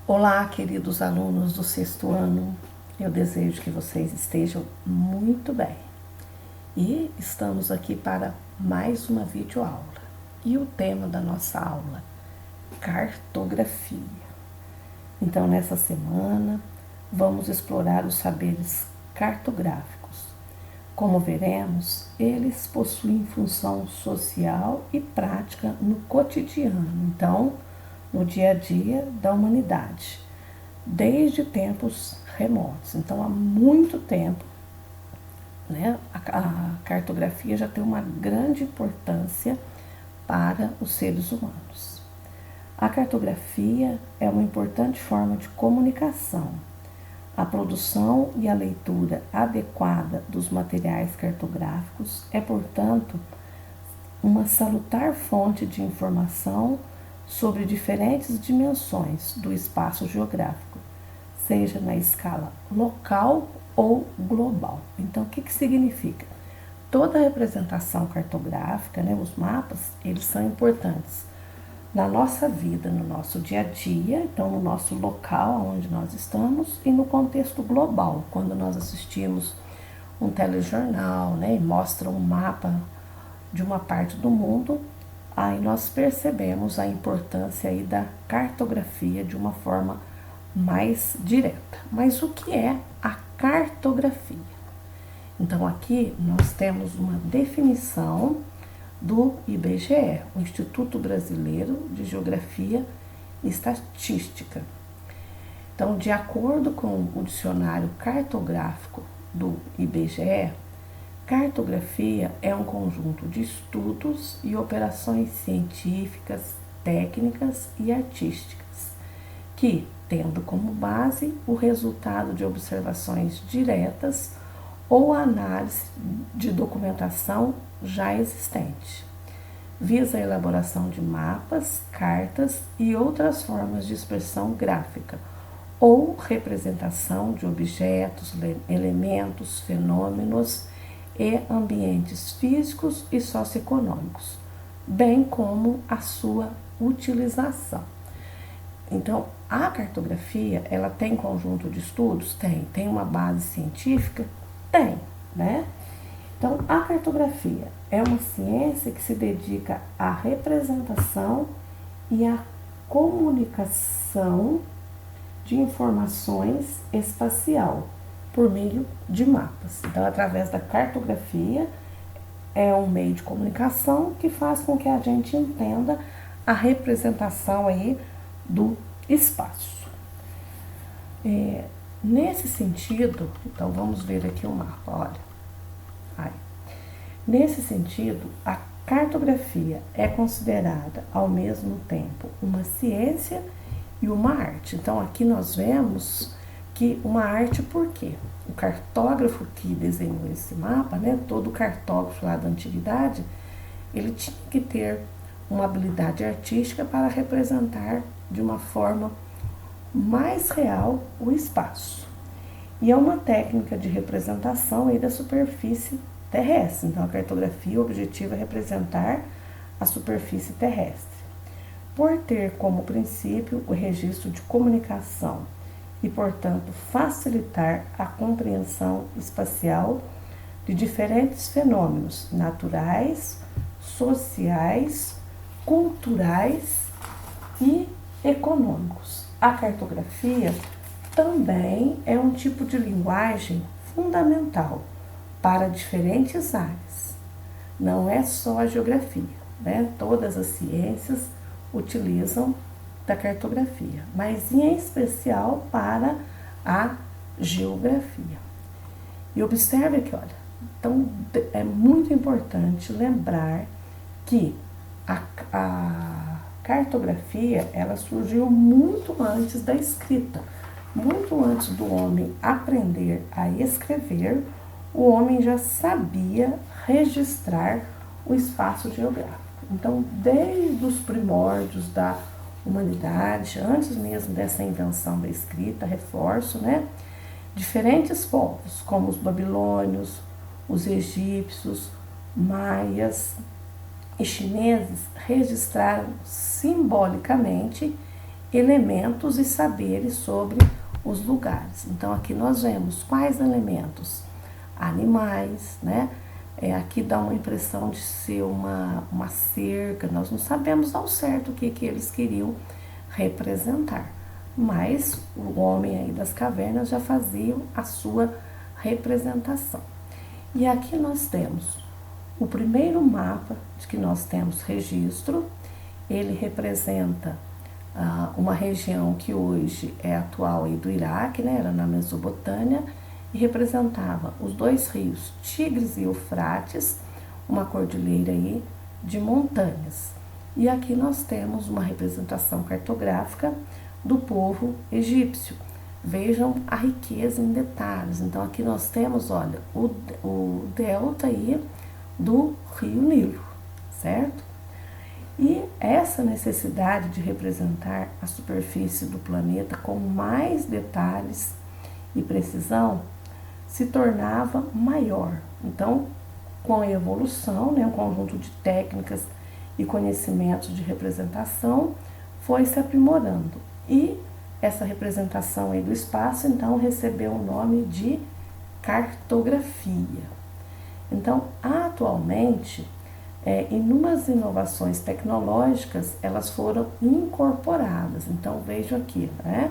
Olá, queridos alunos do sexto ano, eu desejo que vocês estejam muito bem. E estamos aqui para mais uma videoaula. E o tema da nossa aula, cartografia. Então, nessa semana, vamos explorar os saberes cartográficos. Como veremos, eles possuem função social e prática no cotidiano. Então, no dia a dia da humanidade, desde tempos remotos. Então, há muito tempo, né, a cartografia já tem uma grande importância para os seres humanos. A cartografia é uma importante forma de comunicação. A produção e a leitura adequada dos materiais cartográficos é, portanto, uma salutar fonte de informação sobre diferentes dimensões do espaço geográfico, seja na escala local ou global. Então, o que significa? Toda representação cartográfica, né, os mapas, eles são importantes na nossa vida, no nosso dia a dia, então no nosso local onde nós estamos e no contexto global, quando nós assistimos um telejornal, né, e mostra um mapa de uma parte do mundo, aí nós percebemos a importância aí da cartografia de uma forma mais direta. Mas o que é a cartografia? Então aqui nós temos uma definição do IBGE, o Instituto Brasileiro de Geografia e Estatística. Então, de acordo com o dicionário cartográfico do IBGE, cartografia é um conjunto de estudos e operações científicas, técnicas e artísticas, que, tendo como base o resultado de observações diretas ou análise de documentação já existente, visa a elaboração de mapas, cartas e outras formas de expressão gráfica ou representação de objetos, elementos, fenômenos e ambientes físicos e socioeconômicos, bem como a sua utilização. Então, a cartografia, ela tem conjunto de estudos? Tem uma base científica? Tem, né? Então, a cartografia é uma ciência que se dedica à representação e à comunicação de informações espacial por meio de mapas. Então, através da cartografia, é um meio de comunicação que faz com que a gente entenda a representação aí do espaço. Nesse sentido, então vamos ver aqui o mapa, olha. Nesse sentido, a cartografia é considerada ao mesmo tempo uma ciência e uma arte. Então aqui nós vemos que uma arte, por quê? O cartógrafo que desenhou esse mapa, né, todo cartógrafo lá da antiguidade, ele tinha que ter uma habilidade artística para representar de uma forma mais real o espaço. E é uma técnica de representação aí da superfície terrestre. Então, a cartografia, o objetivo é representar a superfície terrestre. Por ter como princípio o registro de comunicação e, portanto, facilitar a compreensão espacial de diferentes fenômenos naturais, sociais, culturais e econômicos. A cartografia também é um tipo de linguagem fundamental para diferentes áreas. Não é só a geografia, né? Todas as ciências utilizam da cartografia, mas em especial para a geografia. E observe aqui, olha, então é muito importante lembrar que a cartografia, ela surgiu muito antes da escrita, muito antes do homem aprender a escrever. O homem já sabia registrar o espaço geográfico. Então, desde os primórdios da humanidade, antes mesmo dessa invenção da escrita, reforço, né? Diferentes povos, como os babilônios, os egípcios, maias e chineses, registraram simbolicamente elementos e saberes sobre os lugares. Então aqui nós vemos quais elementos? Animais, né? Aqui dá uma impressão de ser uma cerca, nós não sabemos ao certo o que eles queriam representar, mas o homem aí das cavernas já fazia a sua representação. E aqui nós temos o primeiro mapa de que nós temos registro. Ele representa uma região que hoje é atual aí do Iraque, né? Era na Mesopotâmia, e representava os dois rios Tigres e Eufrates, uma cordilheira aí de montanhas. E aqui nós temos uma representação cartográfica do povo egípcio. Vejam a riqueza em detalhes. Então aqui nós temos, olha, o delta aí do rio Nilo, certo? E essa necessidade de representar a superfície do planeta com mais detalhes e precisão se tornava maior. Então, com a evolução, né, um conjunto de técnicas e conhecimentos de representação foi se aprimorando. E essa representação aí do espaço, então, recebeu o nome de cartografia. Então, atualmente, inúmeras inovações tecnológicas, elas foram incorporadas. Então, vejo aqui, né?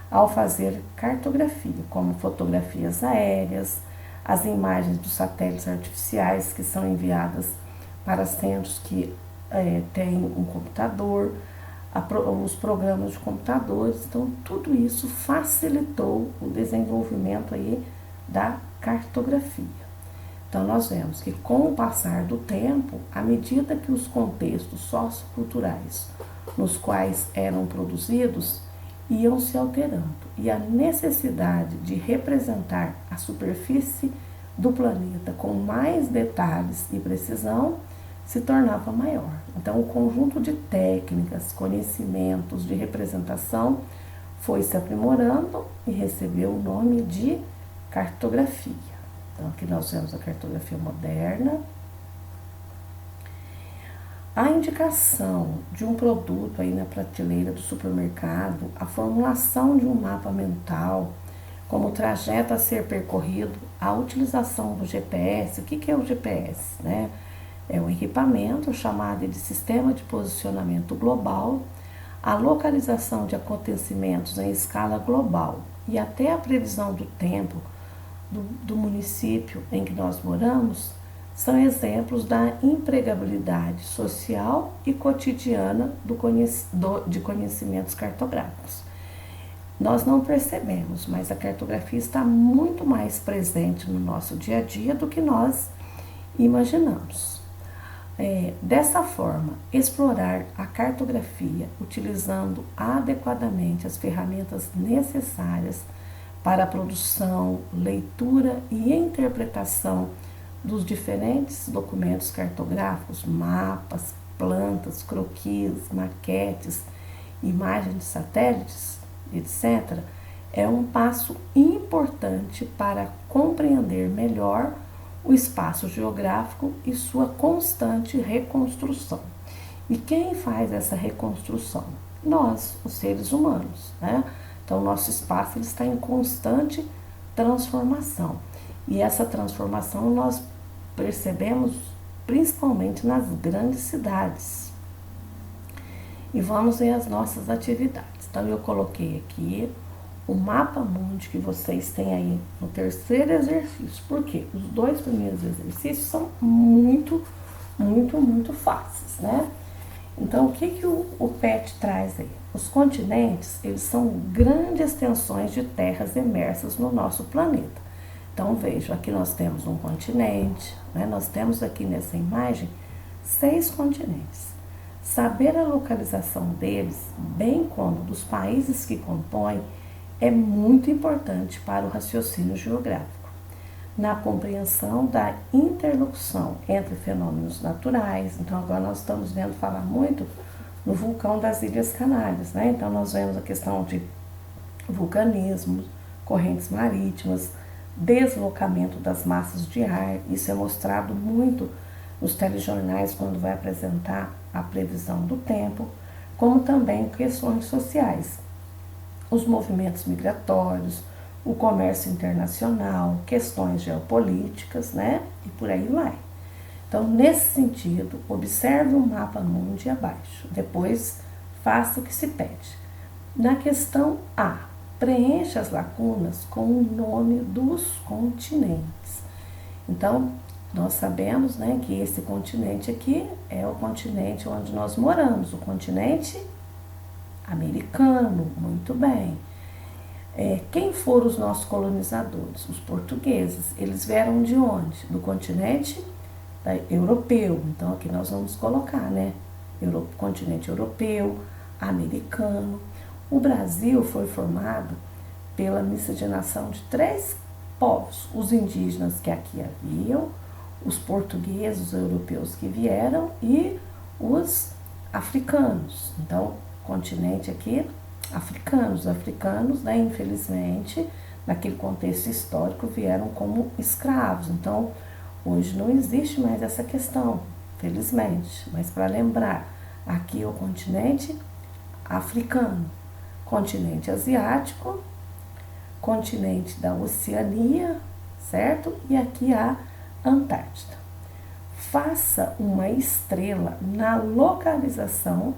Ao fazer cartografia, como fotografias aéreas, as imagens dos satélites artificiais que são enviadas para centros que têm um computador, os programas de computadores. Então, tudo isso facilitou o desenvolvimento aí da cartografia. Então, nós vemos que com o passar do tempo, à medida que os contextos socioculturais nos quais eram produzidos iam se alterando e a necessidade de representar a superfície do planeta com mais detalhes e precisão se tornava maior. Então, o conjunto de técnicas, conhecimentos de representação foi se aprimorando e recebeu o nome de cartografia. Então, aqui nós vemos a cartografia moderna. A indicação de um produto aí na prateleira do supermercado, a formulação de um mapa mental, como o trajeto a ser percorrido, a utilização do GPS. O que é o GPS, né? É um equipamento chamado de Sistema de Posicionamento Global, a localização de acontecimentos em escala global e até a previsão do tempo do município em que nós moramos, são exemplos da empregabilidade social e cotidiana de conhecimentos cartográficos. Nós não percebemos, mas a cartografia está muito mais presente no nosso dia a dia do que nós imaginamos. Dessa forma, explorar a cartografia utilizando adequadamente as ferramentas necessárias para a produção, leitura e interpretação dos diferentes documentos cartográficos, mapas, plantas, croquis, maquetes, imagens de satélites, etc., é um passo importante para compreender melhor o espaço geográfico e sua constante reconstrução. E quem faz essa reconstrução? Nós, os seres humanos, né? Então, o nosso espaço ele está em constante transformação. E essa transformação nós percebemos principalmente nas grandes cidades. E vamos ver as nossas atividades. Então, eu coloquei aqui o mapa mundi que vocês têm aí no terceiro exercício. Por quê? Os dois primeiros exercícios são muito fáceis, né? Então, o que o PET traz aí? Os continentes, eles são grandes extensões de terras imersas no nosso planeta. Então, veja, aqui nós temos um continente, né? Nós temos aqui nessa imagem 6 continentes. Saber a localização deles, bem como dos países que compõem, é muito importante para o raciocínio geográfico, na compreensão da interlocução entre fenômenos naturais. Então, agora nós estamos vendo falar muito no vulcão das Ilhas Canárias, né? Então, nós vemos a questão de vulcanismo, correntes marítimas, deslocamento das massas de ar. Isso é mostrado muito nos telejornais quando vai apresentar a previsão do tempo. como também questões sociais, os movimentos migratórios, o comércio internacional, questões geopolíticas, né? E por aí vai. Então, nesse sentido, observe o mapa mundi abaixo. Depois, faça o que se pede. Na questão A, preencha as lacunas com o nome dos continentes. Então, nós sabemos, né, que esse continente aqui é o continente onde nós moramos, o continente americano, muito bem. Quem foram os nossos colonizadores? Os portugueses. Eles vieram de onde? Do continente europeu. Então, aqui nós vamos colocar, né? Continente europeu, americano. O Brasil foi formado pela miscigenação de 3 povos. Os indígenas que aqui haviam, os portugueses, os europeus que vieram e os africanos. Então, continente aqui, africanos, né, infelizmente, naquele contexto histórico, vieram como escravos. Então, hoje não existe mais essa questão, felizmente. Mas para lembrar, aqui é o continente africano, continente asiático, continente da Oceania, certo? E aqui a Antártida. Faça uma estrela na localização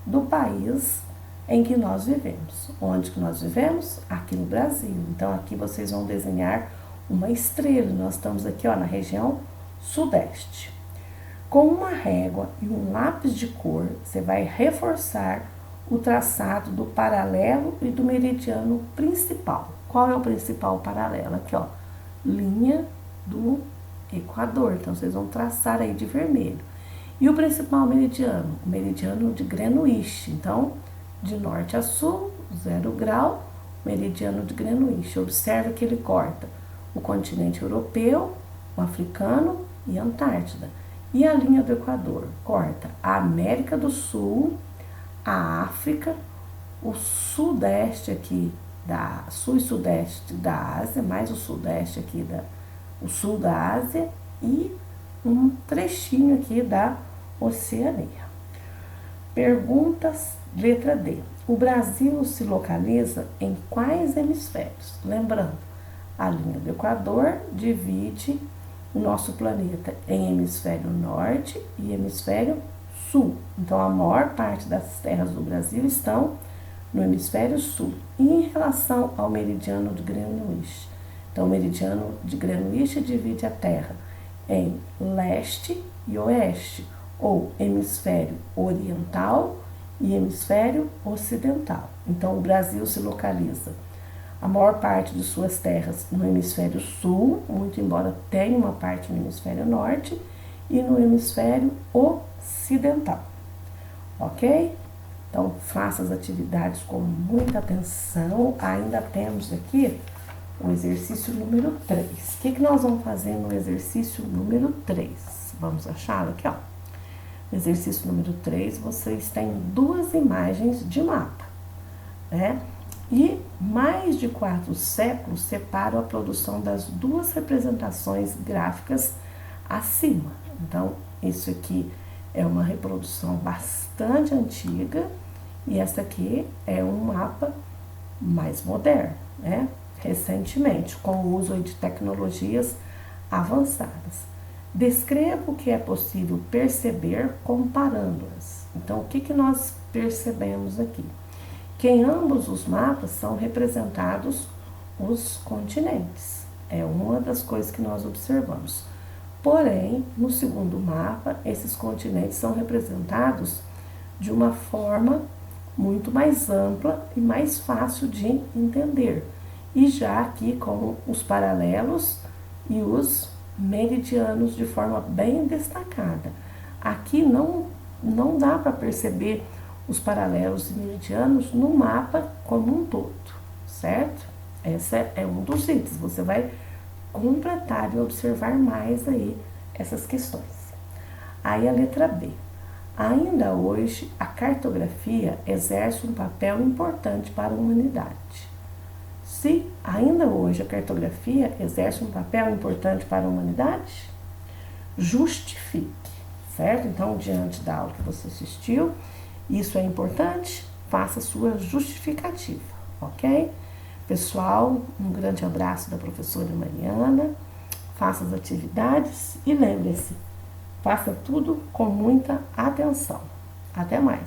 do país em que nós vivemos. Onde que nós vivemos? Aqui no Brasil. Então, aqui vocês vão desenhar uma estrela. Nós estamos aqui, ó, na região sudeste. Com uma régua e um lápis de cor, você vai reforçar o traçado do paralelo e do meridiano principal. Qual é o principal paralelo? Aqui, ó, linha do Equador. Então, vocês vão traçar aí de vermelho. E o principal meridiano? O meridiano de Greenwich. Então, de norte a sul, 0 grau, meridiano de Greenwich. Observe que ele corta o continente europeu, o africano e a Antártida. E a linha do Equador corta a América do Sul, a África, o sudeste aqui, sul e sudeste da Ásia, mais o sudeste aqui, o sul da Ásia e um trechinho aqui da Oceania. Perguntas, letra D. O Brasil se localiza em quais hemisférios? Lembrando, a linha do Equador divide o nosso planeta em hemisfério norte e hemisfério sul. Então, a maior parte das terras do Brasil estão no hemisfério sul. E em relação ao meridiano de Greenwich? Então, o meridiano de Greenwich divide a Terra em leste e oeste, ou hemisfério oriental e hemisfério ocidental. Então, o Brasil se localiza a maior parte de suas terras no hemisfério sul, muito embora tenha uma parte no hemisfério norte, e no hemisfério ocidental. Ok? Então, faça as atividades com muita atenção. Ainda temos aqui o exercício número 3. O que nós vamos fazer no exercício número 3? Vamos achar aqui, ó. No exercício número 3, vocês têm 2 imagens de mapa, né? E mais de 4 séculos separam a produção das 2 representações gráficas acima. Então, isso aqui é uma reprodução bastante antiga e essa aqui é um mapa mais moderno, né? Recentemente, com o uso de tecnologias avançadas. Descreva o que é possível perceber comparando-as. Então, o que nós percebemos aqui? Que em ambos os mapas são representados os continentes. É uma das coisas que nós observamos. Porém, no segundo mapa, esses continentes são representados de uma forma muito mais ampla e mais fácil de entender. E já aqui com os paralelos e os meridianos de forma bem destacada. Aqui não dá para perceber os paralelos e meridianos no mapa como um todo, certo? Esse é um dos itens. Você vai completar e observar mais aí essas questões. Aí a letra B. Ainda hoje, a cartografia exerce um papel importante para a humanidade. Se ainda hoje a cartografia exerce um papel importante para a humanidade, justifique, certo? Então, diante da aula que você assistiu, Isso é importante? Faça sua justificativa, ok? Pessoal, um grande abraço da professora Mariana. Faça as atividades e lembre-se, faça tudo com muita atenção. Até mais!